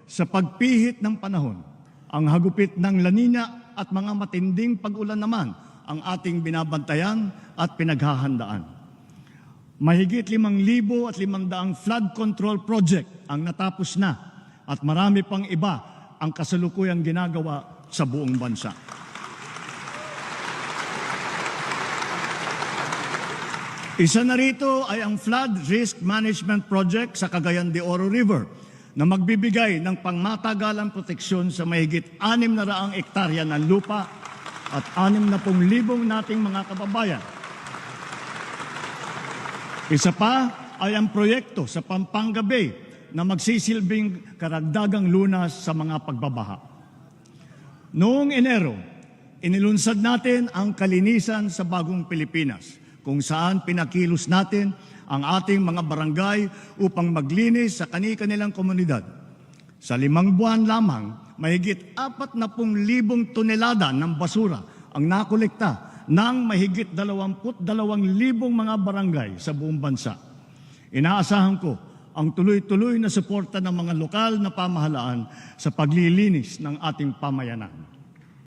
Sa pagpihit ng panahon, ang hagupit ng La Nina at mga matinding pag-ulan naman ang ating binabantayan at pinaghahandaan. Mahigit 5,500 flood control project ang natapos na at marami pang iba ang kasalukuyang ginagawa sa buong bansa. Isa na rito ay ang Flood Risk Management Project sa Cagayan de Oro River na magbibigay ng pangmatagalang proteksyon sa mahigit 600 ektarya ng lupa at 60,000 nating mga kababayan. Isa pa ay ang proyekto sa Pampanga Bay na magsisilbing karagdagang lunas sa mga pagbabaha. Noong Enero, inilunsad natin ang Kalinisan sa Bagong Pilipinas, kung saan pinakilos natin ang ating mga barangay upang maglinis sa kani-kanilang komunidad. Sa 5 buwan lamang, mahigit 40,000 tonelada ng basura ang nakolekta ng mahigit 22,000 mga barangay sa buong bansa. Inaasahan ko ang tuloy-tuloy na suporta ng mga lokal na pamahalaan sa paglilinis ng ating pamayanan.